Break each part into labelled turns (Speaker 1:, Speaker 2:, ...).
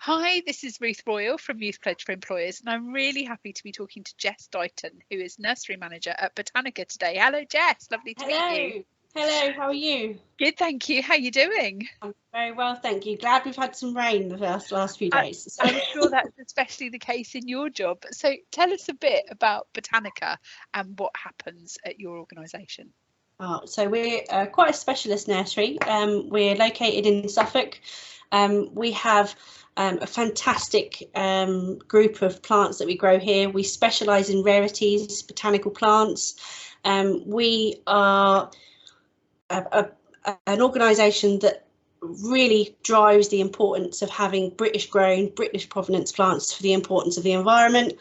Speaker 1: Hi, this is Ruth Royal from Youth Pledge for Employers, and I'm really happy to be talking to Jess Dighton, who is Nursery Manager at Botanica today. Hello, Jess. Lovely to meet you.
Speaker 2: Hello, how are you?
Speaker 1: Good, thank you. How are you doing?
Speaker 2: I'm very well, thank you. Glad we've had some rain the last few days.
Speaker 1: I'm sure that's especially the case in your job. So tell us a bit about Botanica and what happens at your organisation.
Speaker 2: So we're quite a specialist nursery. We're located in Suffolk. We have a fantastic group of plants that we grow here. We specialise in rarities, botanical plants. We are an organisation that really drives the importance of having British grown, British provenance plants for the importance of the environment,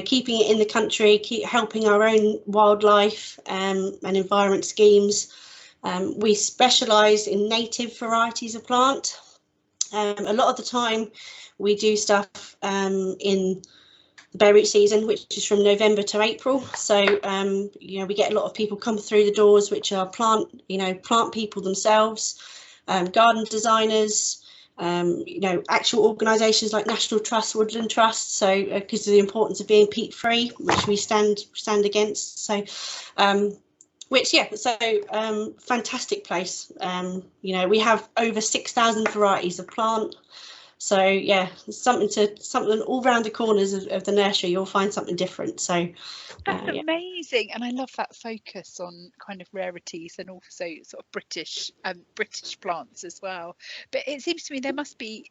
Speaker 2: keeping it in the country, keep helping our own wildlife and environment schemes. We specialise in native varieties of plant. A lot of the time we do stuff in the berry season, which is from November to April. So, we get a lot of people come through the doors, which are plant people themselves, garden designers, actual organisations like National Trust, Woodland Trust. So, because of the importance of being peat free, which we stand against. So, fantastic place. We have over 6,000 varieties of plant. So yeah, something all round the corners of the nursery, you'll find something different. So
Speaker 1: that's amazing, and I love that focus on kind of rarities and also sort of British plants as well. But it seems to me there must be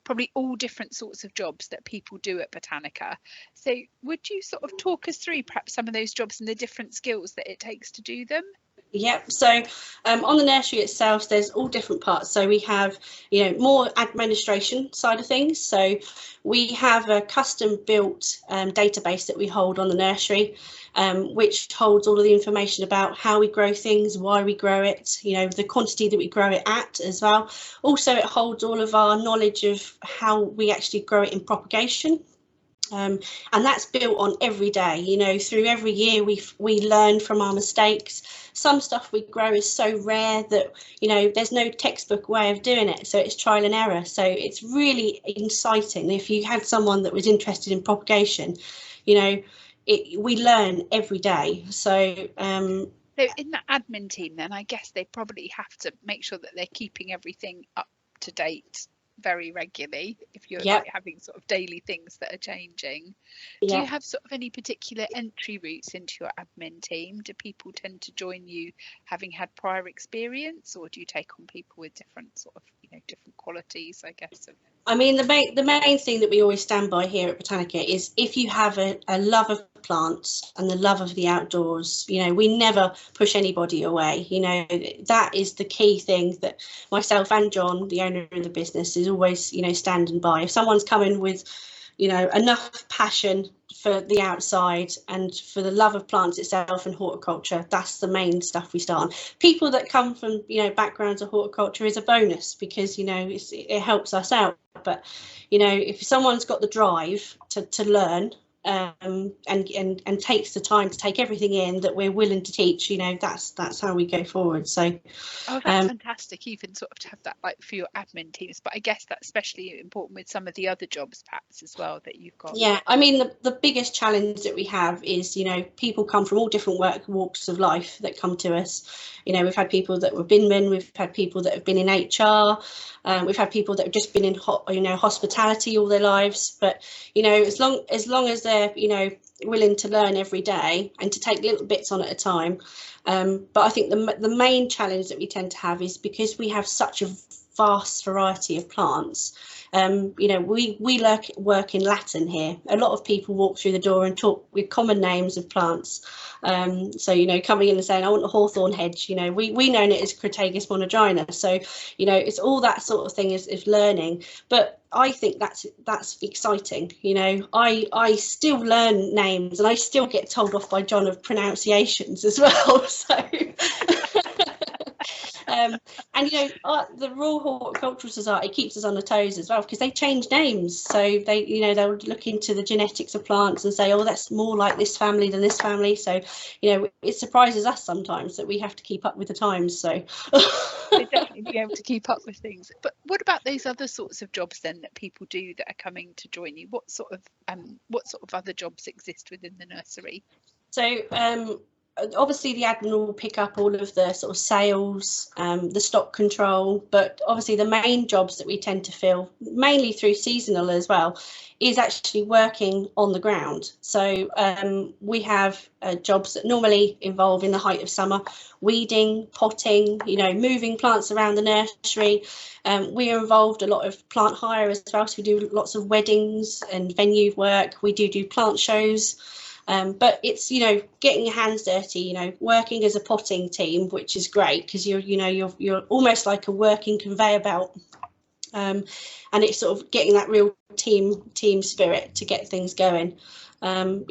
Speaker 1: probably all different sorts of jobs that people do at Botanica. So would you sort of talk us through perhaps some of those jobs and the different skills that it takes to do them?
Speaker 2: Yep. So on the nursery itself, there's all different parts. So we have, more administration side of things. So we have a custom built database that we hold on the nursery, which holds all of the information about how we grow things, why we grow it, the quantity that we grow it at as well. Also, it holds all of our knowledge of how we actually grow it in propagation. And that's built on every day, through every year we learn from our mistakes. Some stuff we grow is so rare that, there's no textbook way of doing it. So it's trial and error. So it's really exciting. If you had someone that was interested in propagation, we learn every day. So
Speaker 1: in the admin team, then I guess they probably have to make sure that they're keeping everything up to date very regularly if you're like having sort of daily things that are changing. Do you have sort of any particular entry routes into your admin team? Do people tend to join you having had prior experience, or do you take on people with different sort of different qualities, I guess?
Speaker 2: I mean, the main thing that we always stand by here at Botanica is if you have a love of plants and the love of the outdoors, we never push anybody away. That is the key thing that myself and John, the owner of the business, is always, standing by. If someone's coming with, enough passion for the outside and for the love of plants itself and horticulture, that's the main stuff we start on. People that come from, backgrounds of horticulture is a bonus because, it helps us out. But, if someone's got the drive to learn and takes the time to take everything in that we're willing to teach, that's how we go forward. So
Speaker 1: that's fantastic, even sort of to have that like for your admin teams, but I guess that's especially important with some of the other jobs perhaps as well that you've got.
Speaker 2: Yeah, I mean the biggest challenge that we have is people come from all different walks of life that come to us. We've had people that were binmen, we've had people that have been in HR, we've had people that have just been in hospitality all their lives, but as long as they're willing to learn every day and to take little bits on at a time. But I think the main challenge that we tend to have is because we have such a vast variety of plants. We work in Latin here. A lot of people walk through the door and talk with common names of plants. So, coming in and saying, I want a hawthorn hedge, we know it as Crataegus monogina. So, it's all that sort of thing is learning. But I think that's exciting. I still learn names and I still get told off by John of pronunciations as well. So And the Royal Horticultural Society keeps us on the toes as well, because they change names. So they'll look into the genetics of plants and say, oh, that's more like this family than this family. So it surprises us sometimes that we have to keep up with the times. So
Speaker 1: they definitely be able to keep up with things. But what about these other sorts of jobs then that people do that are coming to join you? What sort of other jobs exist within the nursery?
Speaker 2: So obviously the admin will pick up all of the sort of sales, the stock control, but obviously the main jobs that we tend to fill, mainly through seasonal as well, is actually working on the ground. So we have jobs that normally involve, in the height of summer, weeding, potting, moving plants around the nursery. We are involved a lot of plant hire as well, so we do lots of weddings and venue work. We do plant shows. But it's getting your hands dirty, working as a potting team, which is great because you're almost like a working conveyor belt, and it's sort of getting that real team spirit to get things going. And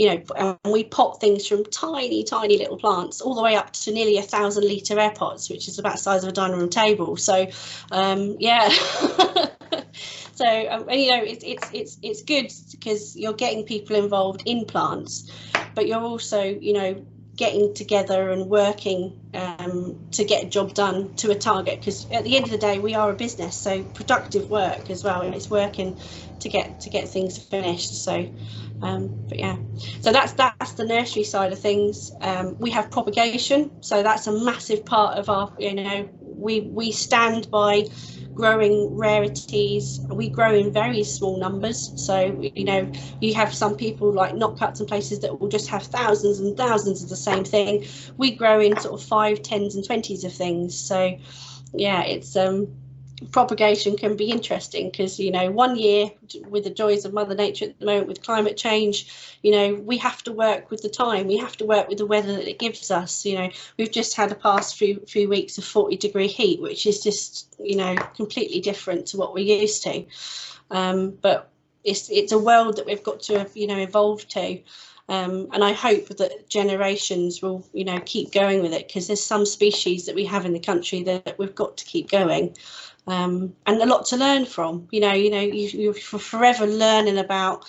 Speaker 2: we pot things from tiny little plants all the way up to nearly 1,000 litre air pots, which is about the size of a dining room table. So yeah. So it's good because you're getting people involved in plants, but you're also getting together and working to get a job done to a target, because at the end of the day we are a business, so productive work as well, and it's working to get things finished. So but yeah, so that's the nursery side of things. We have propagation, so that's a massive part of our we stand by growing rarities. We grow in very small numbers, so you have some people like Knockcuts and places that will just have thousands and thousands of the same thing. We grow in sort of 5, 10s and 20s of things. So yeah, it's propagation can be interesting because 1 year, with the joys of Mother Nature at the moment with climate change, we have to work with the time, we have to work with the weather that it gives us. We've just had a past few weeks of 40-degree heat, which is just completely different to what we're used to, but it's a world that we've got to evolve to. And I hope that generations will keep going with it, because there's some species that we have in the country that we've got to keep going. And a lot to learn from. You're forever learning about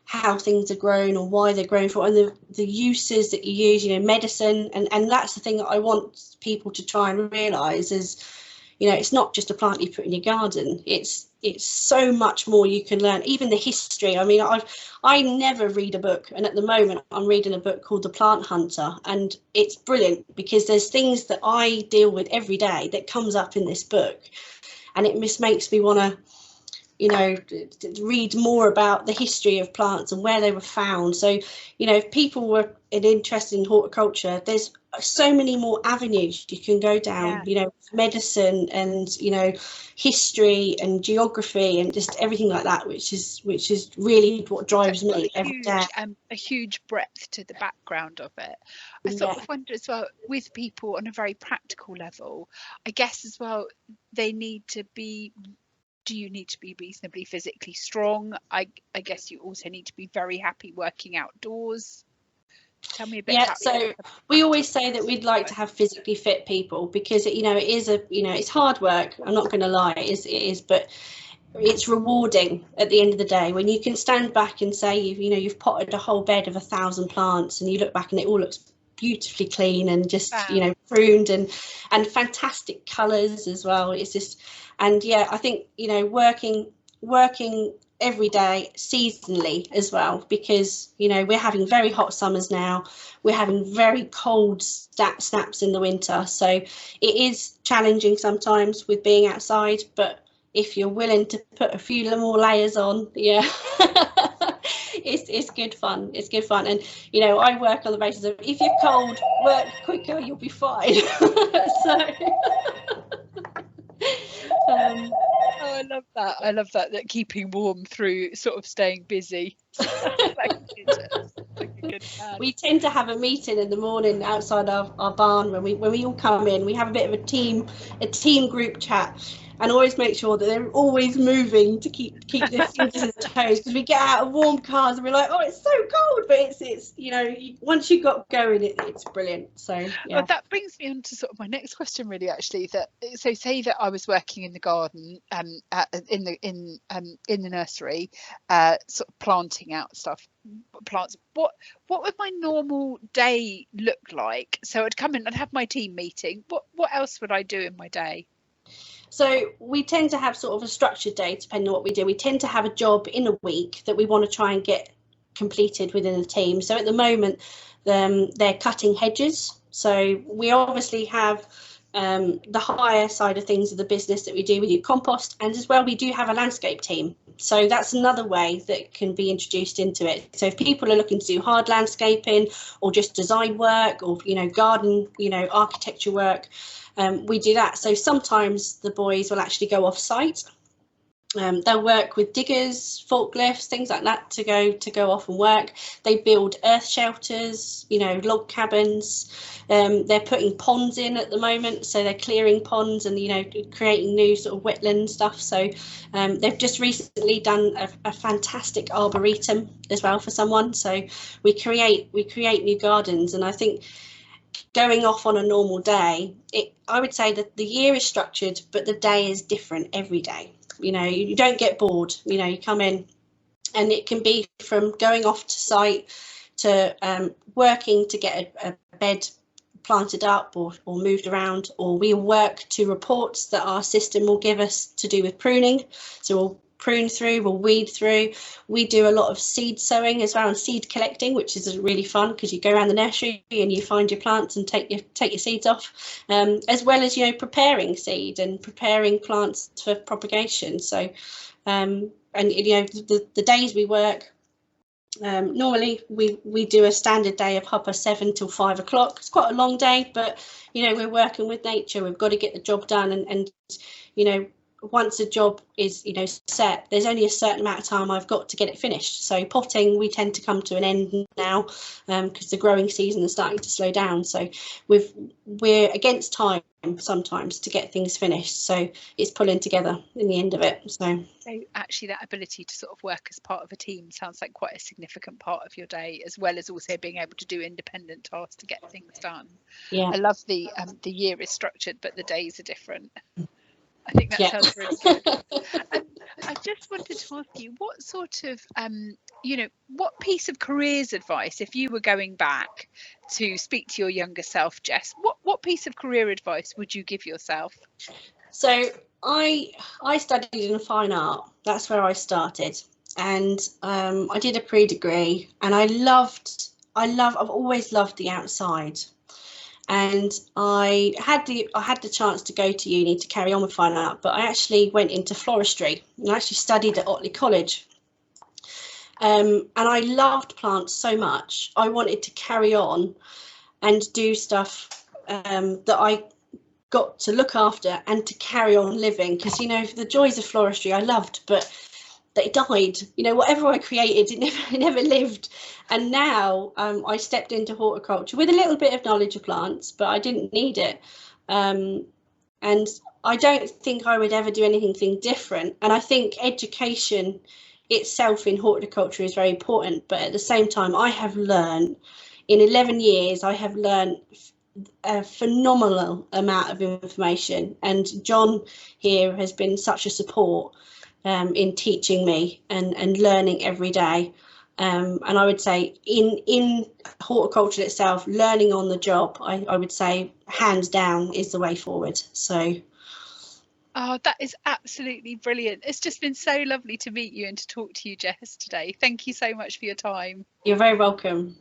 Speaker 2: how things are grown or why they're grown for, and the uses that you use, medicine, and that's the thing that I want people to try and realise is, it's not just a plant you put in your garden. It's so much more you can learn. Even the history. I mean, I never read a book, and at the moment I'm reading a book called The Plant Hunter, and it's brilliant because there's things that I deal with every day that comes up in this book. And it just makes me want to, read more about the history of plants and where they were found. So, if people were interested in horticulture, there's so many more avenues you can go down, medicine and, history and geography and just everything like that, which is really what drives me every day.
Speaker 1: A huge breadth to the background of it. I sort of wonder as well, with people on a very practical level, I guess as well, do you need to be reasonably physically strong? I guess you also need to be very happy working outdoors. Tell me a bit.
Speaker 2: Yeah, so we always say that we'd like to have physically fit people, because it is it's hard work. I'm not going to lie, it is, but it's rewarding at the end of the day when you can stand back and say you've potted a whole bed of 1,000 plants, and you look back and it all looks beautifully clean and just pruned and fantastic colours as well. It's just, and yeah, I think working every day seasonally as well, because we're having very hot summers now, we're having very cold snaps in the winter, so it is challenging sometimes with being outside, but if you're willing to put a few more layers on, it's good fun. It's good fun. And I work on the basis of, if you're cold, work quicker, you'll be fine.
Speaker 1: I love that keeping warm through sort of staying busy.
Speaker 2: We tend to have a meeting in the morning outside our barn when we all come in. We have a bit of a team group chat, and always make sure that they're always moving to keep their fingers and toes, because we get out of warm cars and we're like, oh, it's so cold, but it's once you got going, it's brilliant. So yeah.
Speaker 1: Well, that brings me on to sort of my next question, really, actually. So say that I was working in the garden, in the nursery, sort of planting out plants. What would my normal day look like? So I'd come in, I'd have my team meeting. What else would I do in my day?
Speaker 2: So we tend to have sort of a structured day, depending on what we do. We tend to have a job in a week that we want to try and get completed within the team. So at the moment, they're cutting hedges. So we obviously have the higher side of things of the business that we do compost, and as well we do have a landscape team. So that's another way that can be introduced into it. So if people are looking to do hard landscaping or just design work, or garden, architecture work, we do that. So sometimes the boys will actually go off site. They'll work with diggers, forklifts, things like that to go off and work. They build earth shelters, log cabins. They're putting ponds in at the moment, so they're clearing ponds and creating new sort of wetland stuff. So they've just recently done a fantastic arboretum as well for someone. So we create new gardens, and I think going off on a normal day, I would say that the year is structured, but the day is different every day. You don't get bored. You come in, and it can be from going off to site to working to get a bed planted up or moved around, or we work to reports that our system will give us to do with pruning. So we'll prune through, we'll weed through. We do a lot of seed sowing as well, and seed collecting, which is really fun because you go around the nursery and you find your plants and take your seeds off, as well as preparing seed and preparing plants for propagation. So the days we work, normally we do a standard day of 7:30 till 5 o'clock. It's quite a long day, but we're working with nature. We've got to get the job done, and once a job is set, there's only a certain amount of time I've got to get it finished. So potting, we tend to come to an end now because the growing season is starting to slow down. So we're against time sometimes to get things finished. So it's pulling together in the end of it. So
Speaker 1: actually that ability to sort of work as part of a team sounds like quite a significant part of your day, as well as also being able to do independent tasks to get things done. Yeah, I love the year is structured, but the days are different. I think that sounds really good. I just wanted to ask you, what sort of, what piece of careers advice, if you were going back to speak to your younger self, Jess, what piece of career advice would you give yourself?
Speaker 2: So I studied in fine art. That's where I started, and I did a pre-degree, and I've always loved the outside. And I had the chance to go to uni to carry on with fine art, but I actually went into floristry and I actually studied at Otley College. And I loved plants so much. I wanted to carry on and do stuff that I got to look after and to carry on living, because the joys of floristry I loved, but they died. Whatever I created, it never lived. And now I stepped into horticulture with a little bit of knowledge of plants, but I didn't need it. And I don't think I would ever do anything different. And I think education itself in horticulture is very important. But at the same time, I have learned in 11 years, I have learned a phenomenal amount of information. And John here has been such a support in teaching me and learning every day. And I would say in horticulture itself, learning on the job, I would say hands down is the way forward. So.
Speaker 1: Oh, that is absolutely brilliant. It's just been so lovely to meet you and to talk to you, Jess, today. Thank you so much for your time.
Speaker 2: You're very welcome.